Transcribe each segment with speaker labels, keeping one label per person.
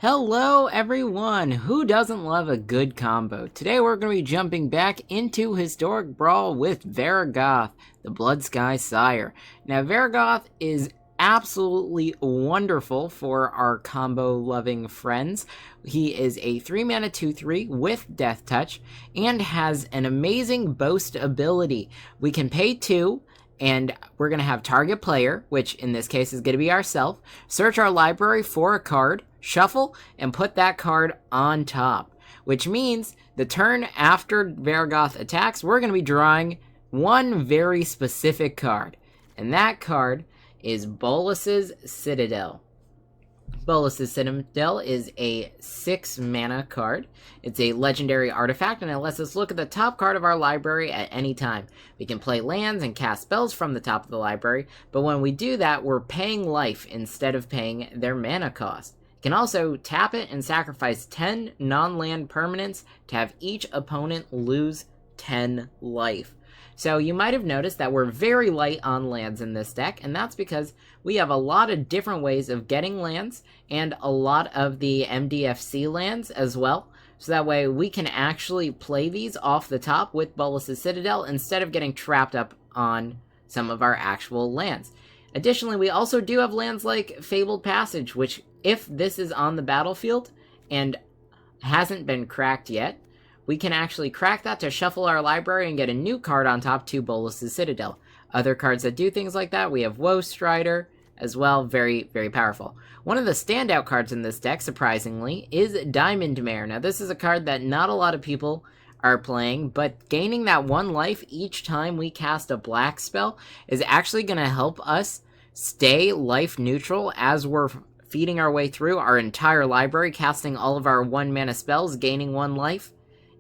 Speaker 1: Hello everyone! Who doesn't love a good combo? Today we're going to be jumping back into Historic Brawl with Varragoth, the Blood Sky Sire. Now Varragoth is absolutely wonderful for our combo-loving friends. He is a 3-mana 2/3 with Death Touch and has an amazing boast ability. We can pay 2, and we're going to have target player, which in this case is going to be ourselves, search our library for a card, shuffle, and put that card on top. Which means the turn after Varragoth attacks, we're going to be drawing one very specific card. And that card is Bolas's Citadel. Bolas's Citadel is a 6-mana card. It's a legendary artifact, and it lets us look at the top card of our library at any time. We can play lands and cast spells from the top of the library, but when we do that, we're paying life instead of paying their mana cost. You can also tap it and sacrifice 10 non-land permanents to have each opponent lose 10 life. So you might have noticed that we're very light on lands in this deck, and that's because we have a lot of different ways of getting lands, and a lot of the MDFC lands as well. So that way we can actually play these off the top with Bolas' Citadel instead of getting trapped up on some of our actual lands. Additionally, we also do have lands like Fabled Passage, which if this is on the battlefield and hasn't been cracked yet, we can actually crack that to shuffle our library and get a new card on top to Bolas' Citadel. Other cards that do things like that, we have Woe Strider as well, very, very powerful. One of the standout cards in this deck, surprisingly, is Diamond Mare. Now this is a card that not a lot of people are playing, but gaining that 1 life each time we cast a black spell is actually going to help us stay life neutral as we're feeding our way through our entire library, casting all of our 1-mana spells, gaining 1 life.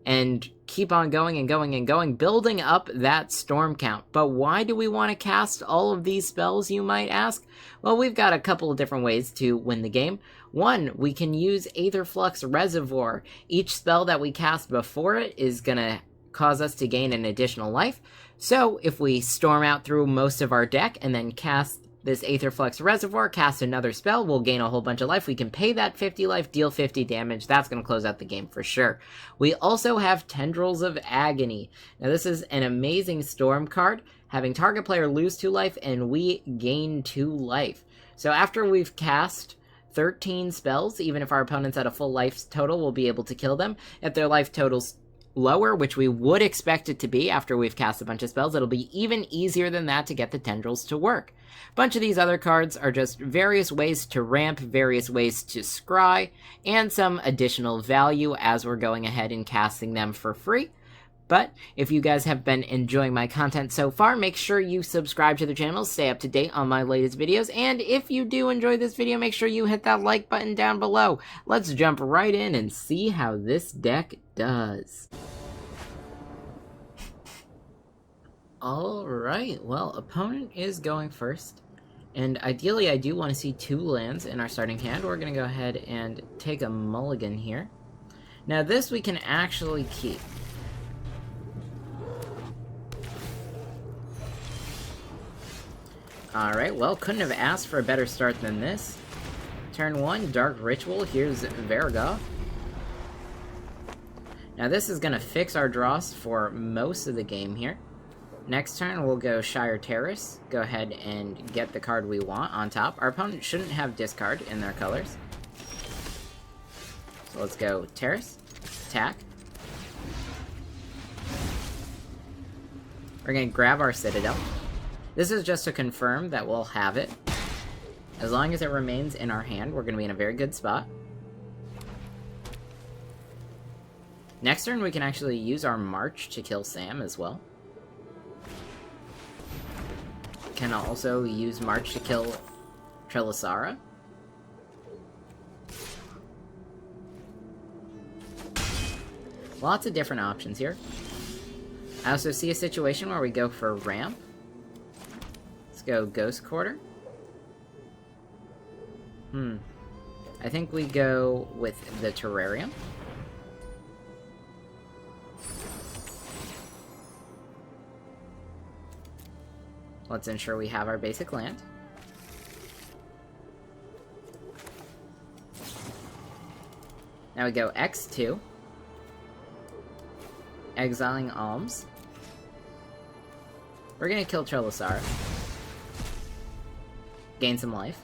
Speaker 1: And keep on going and going and going, building up that storm count. But why do we want to cast all of these spells, you might ask? Well, we've got a couple of different ways to win the game. One, we can use Aetherflux Reservoir. Each spell that we cast before it is going to cause us to gain an additional life. So if we storm out through most of our deck and then cast this Aetherflux Reservoir, cast another spell, we'll gain a whole bunch of life. We can pay that 50 life, deal 50 damage. That's going to close out the game for sure. We also have Tendrils of Agony. Now this is an amazing storm card, having target player lose 2 life and we gain 2 life. So after we've cast 13 spells, even if our opponent's at a full life total, we'll be able to kill them. If their life total's lower, which we would expect it to be after we've cast a bunch of spells, it'll be even easier than that to get the tendrils to work. A bunch of these other cards are just various ways to ramp, various ways to scry, and some additional value as we're going ahead and casting them for free. But if you guys have been enjoying my content so far, make sure you subscribe to the channel, stay up to date on my latest videos, and if you do enjoy this video, make sure you hit that like button down below. Let's jump right in and see how this deck does. Alright, well, opponent is going first, and ideally I do want to see 2 lands in our starting hand. We're going to go ahead and take a mulligan here. Now this we can actually keep. Alright, well, couldn't have asked for a better start than this. Turn 1, Dark Ritual, here's Varragoth. Now this is going to fix our draws for most of the game here. Next turn, we'll go Shire Terrace. Go ahead and get the card we want on top. Our opponent shouldn't have discard in their colors. So let's go Terrace, attack. We're going to grab our Citadel. This is just to confirm that we'll have it. As long as it remains in our hand, we're going to be in a very good spot. Next turn, we can actually use our March to kill Sam as well. Can also use March to kill Trelisara. Lots of different options here. I also see a situation where we go for ramp. Let's go Ghost Quarter. I think we go with the Terrarium. Let's ensure we have our basic land. Now we go X2. Exiling Alms. We're gonna kill Trilisara. Gain some life.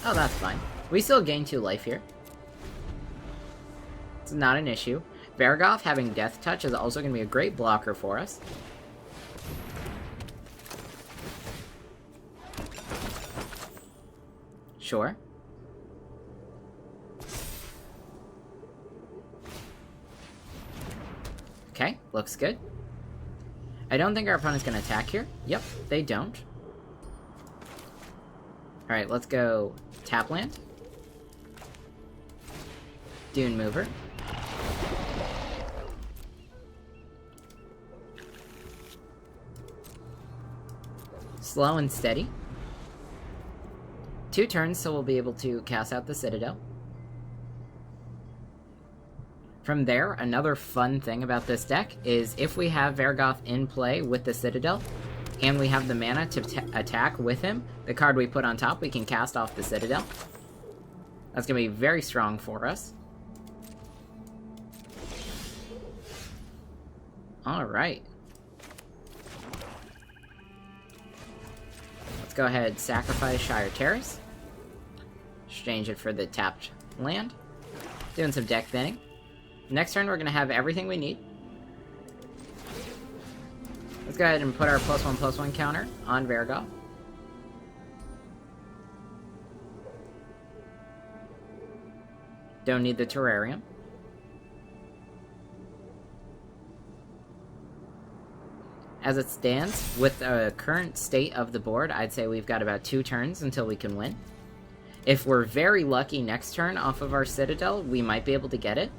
Speaker 1: Oh, that's fine. We still gain 2 life here. It's not an issue. Varragoth having Death Touch is also going to be a great blocker for us. Sure. Okay, looks good. I don't think our opponent's going to attack here. Yep, they don't. Alright, let's go tap land. Dune Mover. Slow and steady. 2 turns, so we'll be able to cast out the Citadel. From there, another fun thing about this deck is if we have Varragoth in play with the Citadel, and we have the mana to attack with him, the card we put on top, we can cast off the Citadel. That's going to be very strong for us. Alright. Let's go ahead and sacrifice Shire Terrace. Exchange it for the tapped land. Doing some deck thinning. Next turn, we're going to have everything we need. Let's go ahead and put our +1/+1 counter on Varragoth. Don't need the Terrarium. As it stands, with the current state of the board, I'd say we've got about 2 turns until we can win. If we're very lucky next turn off of our Citadel, we might be able to get it.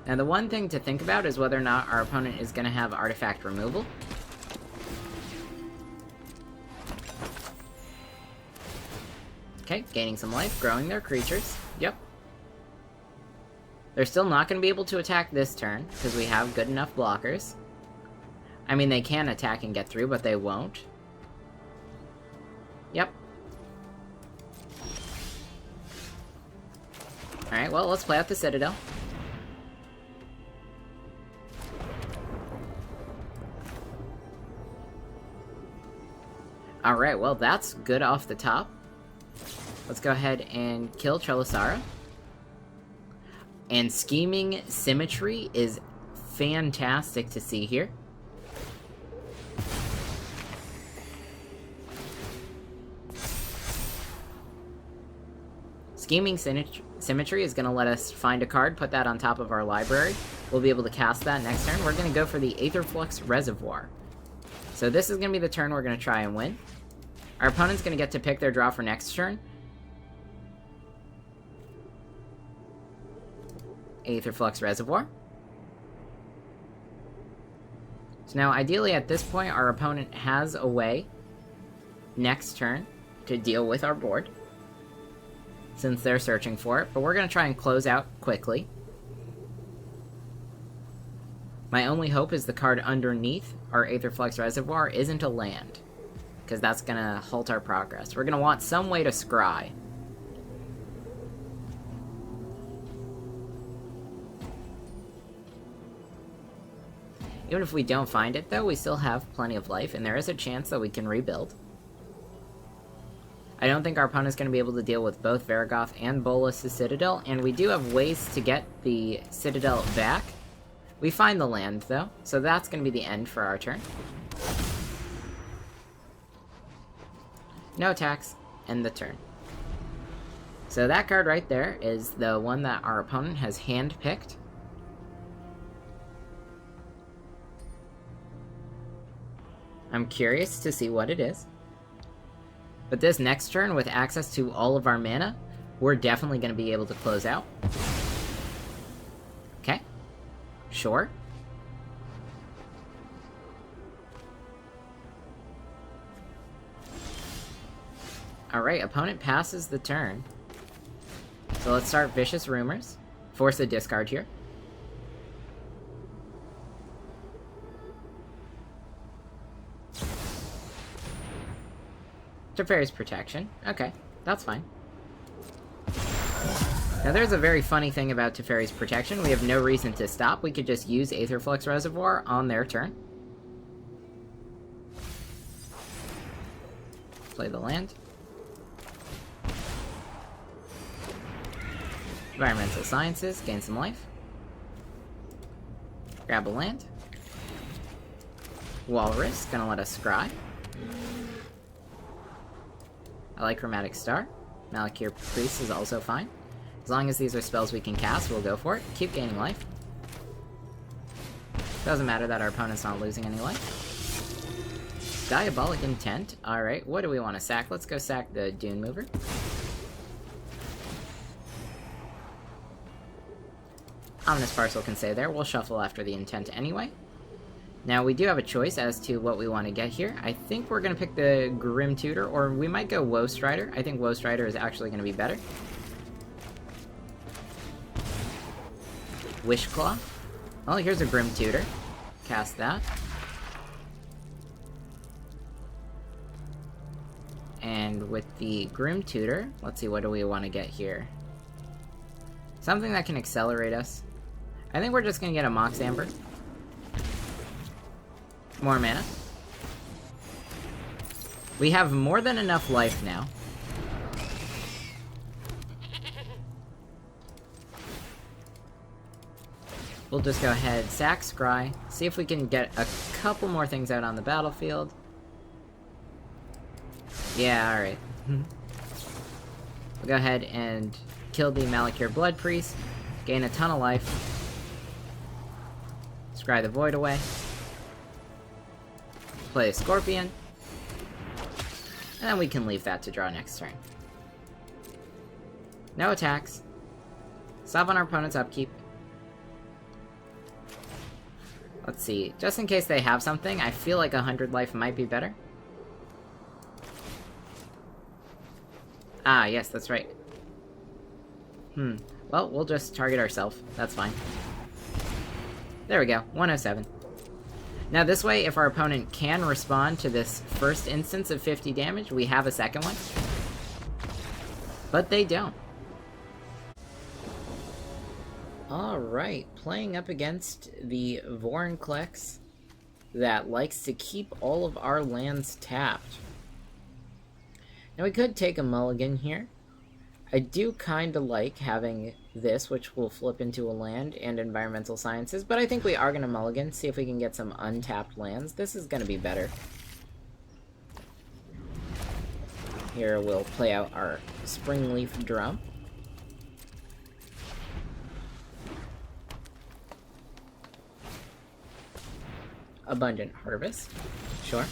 Speaker 1: Now, the one thing to think about is whether or not our opponent is going to have artifact removal. Okay, gaining some life, growing their creatures. Yep. They're still not going to be able to attack this turn, because we have good enough blockers. I mean, they can attack and get through, but they won't. Yep. Alright, well, let's play out the Citadel. Alright, well, that's good off the top. Let's go ahead and kill Trilisara. And Scheming Symmetry is fantastic to see here. Scheming Symmetry is going to let us find a card, put that on top of our library. We'll be able to cast that next turn. We're going to go for the Aetherflux Reservoir. So this is going to be the turn we're going to try and win. Our opponent's going to get to pick their draw for next turn. Aetherflux Reservoir. So now, ideally at this point, our opponent has a way next turn to deal with our board, since they're searching for it, but we're going to try and close out quickly. My only hope is the card underneath our Aetherflux Reservoir isn't a land, because that's going to halt our progress. We're going to want some way to scry. Even if we don't find it, though, we still have plenty of life, and there is a chance that we can rebuild. I don't think our opponent's going to be able to deal with both Varragoth and Bolas' Citadel, and we do have ways to get the Citadel back. We find the land, though, so that's going to be the end for our turn. No attacks, end the turn. So that card right there is the one that our opponent has handpicked. I'm curious to see what it is. But this next turn, with access to all of our mana, we're definitely going to be able to close out. Okay. Sure. Alright, opponent passes the turn. So let's start Vicious Rumors. Force a discard here. Teferi's Protection. Okay, that's fine. Now there's a very funny thing about Teferi's Protection. We have no reason to stop. We could just use Aetherflux Reservoir on their turn. Play the land. Environmental Sciences, gain some life. Grab a land. Walrus, gonna let us scry. I like Chromatic Star. Malakir Priest is also fine. As long as these are spells we can cast, we'll go for it. Keep gaining life. Doesn't matter that our opponent's not losing any life. Diabolic Intent. Alright, what do we want to sack? Let's go sack the Dune Mover. Ominous Parcel can stay there. We'll shuffle after the Intent anyway. Now, we do have a choice as to what we want to get here. I think we're going to pick the Grim Tutor, or we might go Woe Strider. I think Woe Strider is actually going to be better. Wishclaw. Oh, here's a Grim Tutor. Cast that. And with the Grim Tutor, let's see, what do we want to get here? Something that can accelerate us. I think we're just going to get a Mox Amber. More mana. We have more than enough life now. We'll just go ahead, sack Scry, see if we can get a couple more things out on the battlefield. Yeah, alright. We'll go ahead and kill the Malakir Blood Priest, gain a ton of life. Scry the Void away. Play a Scorpion. And then we can leave that to draw next turn. No attacks. Stop on our opponent's upkeep. Let's see. Just in case they have something, I feel like 100 life might be better. Ah, yes, that's right. Well, we'll just target ourselves. That's fine. There we go. 107. Now this way, if our opponent can respond to this first instance of 50 damage, we have a second one. But they don't. Alright, playing up against the Vorinclex that likes to keep all of our lands tapped. Now we could take a mulligan here. I do kinda like having this, which will flip into a land, and Environmental Sciences, but I think we are gonna mulligan, see if we can get some untapped lands. This is gonna be better. Here we'll play out our Springleaf Drum. Abundant Harvest. Sure.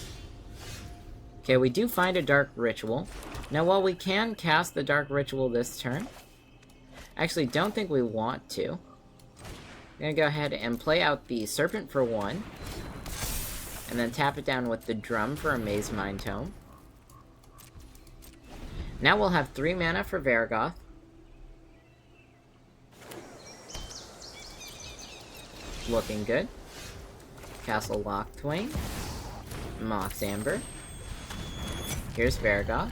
Speaker 1: Okay, we do find a Dark Ritual. Now, while we can cast the Dark Ritual this turn, I actually don't think we want to. I'm gonna go ahead and play out the Serpent for 1, and then tap it down with the Drum for a Maze Mind Tome. Now we'll have 3 mana for Varragoth. Looking good. Castle Locktwain. Mox Amber. Here's Varragoth.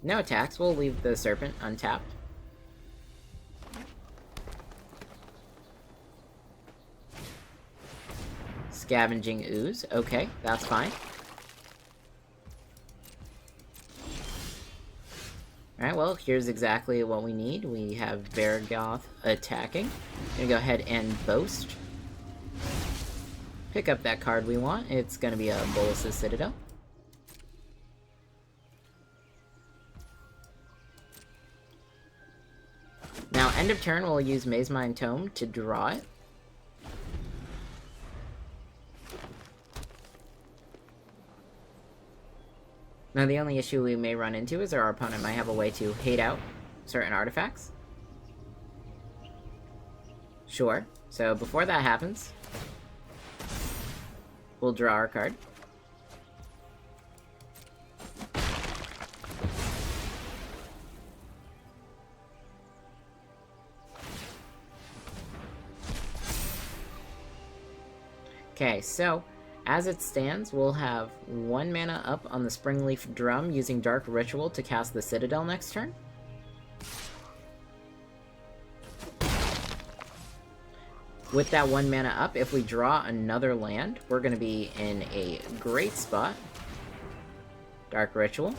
Speaker 1: No attacks, we'll leave the Serpent untapped. Scavenging Ooze, okay, that's fine. Alright, well, here's exactly what we need. We have Varragoth attacking. I'm gonna go ahead and Boast. Pick up that card we want. It's gonna be a Bolas' Citadel. Now, end of turn, we'll use Maze Mind Tome to draw it. Now, the only issue we may run into is our opponent might have a way to hate out certain artifacts. Sure. So, before that happens, we'll draw our card. Okay, so As it stands, we'll have 1 mana up on the Springleaf Drum using Dark Ritual to cast the Citadel next turn. With that 1 mana up, if we draw another land, we're going to be in a great spot. Dark Ritual.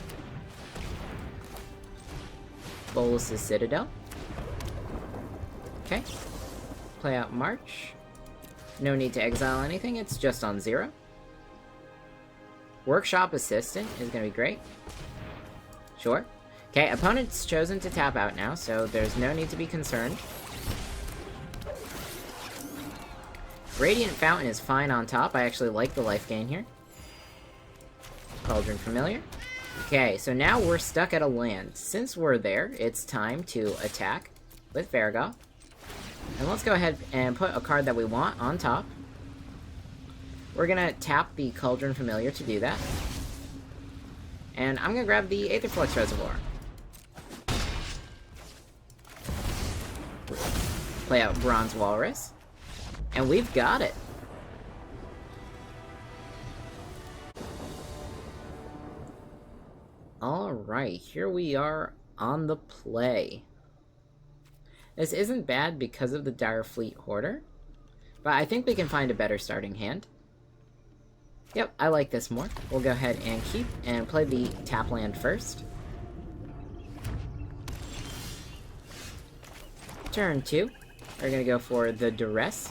Speaker 1: Bolas' Citadel. Okay. Play out March. No need to exile anything, it's just on 0. Workshop Assistant is going to be great. Sure. Okay, opponent's chosen to tap out now, so there's no need to be concerned. Radiant Fountain is fine on top. I actually like the life gain here. Cauldron Familiar. Okay, so now we're stuck at a land. Since we're there, it's time to attack with Varragoth. And let's go ahead and put a card that we want on top. We're gonna tap the Cauldron Familiar to do that. And I'm gonna grab the Aetherflux Reservoir. Play out Bronze Walrus. And we've got it. Alright, here we are on the play. This isn't bad because of the Dire Fleet Hoarder, but I think we can find a better starting hand. Yep, I like this more. We'll go ahead and keep and play the tap land first. Turn 2, we're gonna go for the Duress.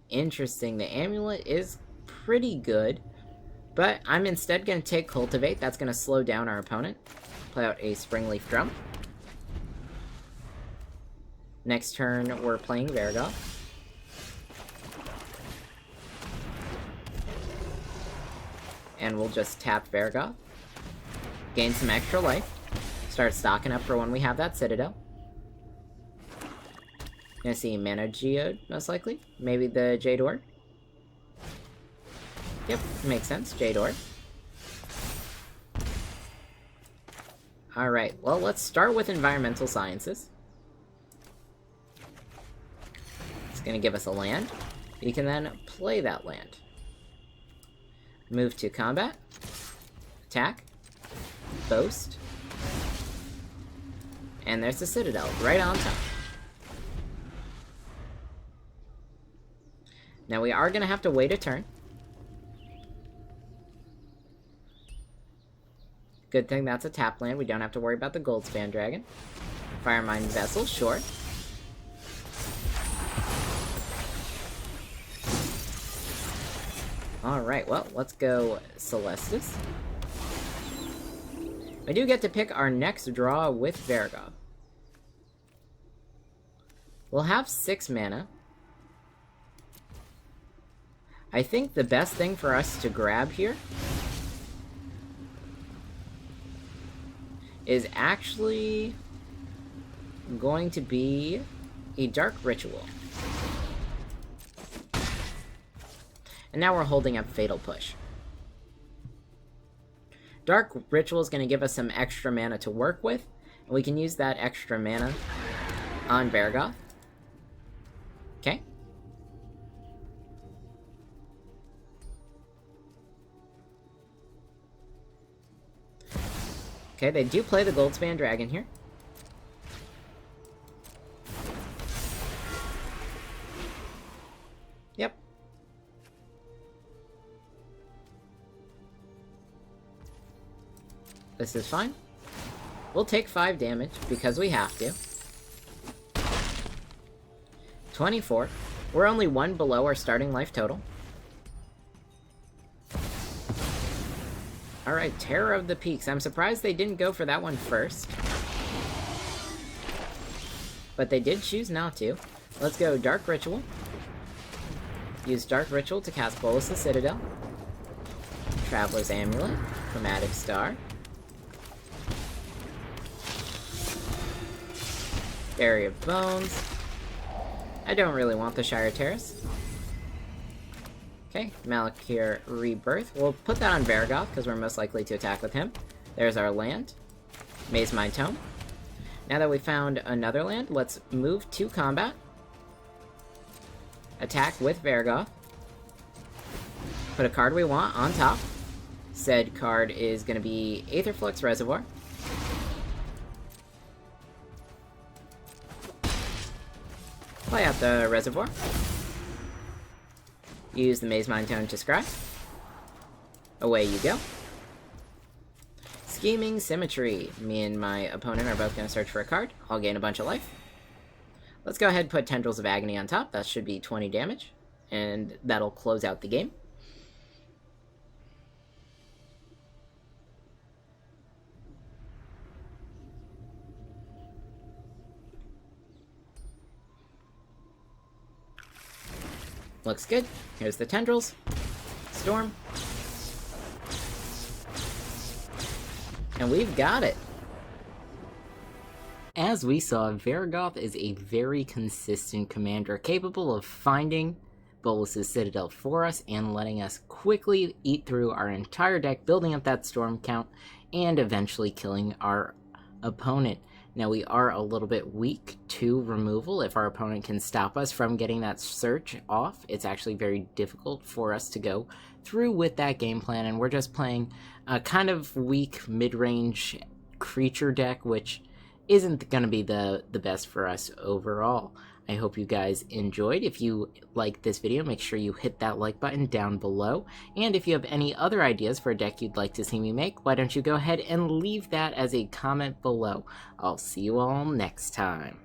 Speaker 1: Interesting, the Amulet is pretty good, but I'm instead going to take Cultivate. That's going to slow down our opponent. Play out a Springleaf Drum. Next turn, we're playing Varragoth. And we'll just tap Varragoth. Gain some extra life. Start stocking up for when we have that Citadel. Gonna see Mana Geode, most likely. Maybe the Jade Ore. Yep, makes sense. Jade Ore. Alright, well, let's start with Environmental Sciences. It's gonna give us a land. You can then play that land. Move to combat. Attack. Boast. And there's the Citadel, right on top. Now we are going to have to wait a turn. Good thing that's a tap land. We don't have to worry about the Goldspan Dragon. Firemine Vessel, sure. Alright, well, let's go Celestis. We do get to pick our next draw with Varragoth. We'll have 6 mana. I think the best thing for us to grab here is actually going to be a Dark Ritual. And now we're holding up Fatal Push. Dark Ritual is going to give us some extra mana to work with, and we can use that extra mana on Varragoth. Okay. Okay, they do play the Goldspan Dragon here. Yep. This is fine. We'll take 5 damage because we have to. 24. We're only 1 below our starting life total. Alright, Terror of the Peaks. I'm surprised they didn't go for that one first. But they did choose not to. Let's go Dark Ritual. Use Dark Ritual to cast Bolas' Citadel. Traveler's Amulet. Chromatic Star. Barrier of Bones. I don't really want the Shire Terrace. Okay, Malakir Rebirth. We'll put that on Varragoth, because we're most likely to attack with him. There's our land. Maze Mind Tome. Now that we found another land, let's move to combat. attack with Varragoth. Put a card we want on top. Said card is going to be Aetherflux Reservoir. Play out the Reservoir. Use the Maze Mind Tone to scry. Away you go. Scheming Symmetry. Me and my opponent are both going to search for a card. I'll gain a bunch of life. Let's go ahead and put Tendrils of Agony on top. That should be 20 damage. And that'll close out the game. Looks good. Here's the Tendrils. Storm. And we've got it. As we saw, Varragoth is a very consistent commander, capable of finding Bolas' Citadel for us and letting us quickly eat through our entire deck, building up that storm count, and eventually killing our opponent. Now, we are a little bit weak to removal. If our opponent can stop us from getting that search off, it's actually very difficult for us to go through with that game plan, and we're just playing a kind of weak mid-range creature deck, which isn't going to be the best for us overall. I hope you guys enjoyed. If you liked this video, make sure you hit that like button down below. And if you have any other ideas for a deck you'd like to see me make, why don't you go ahead and leave that as a comment below. I'll see you all next time.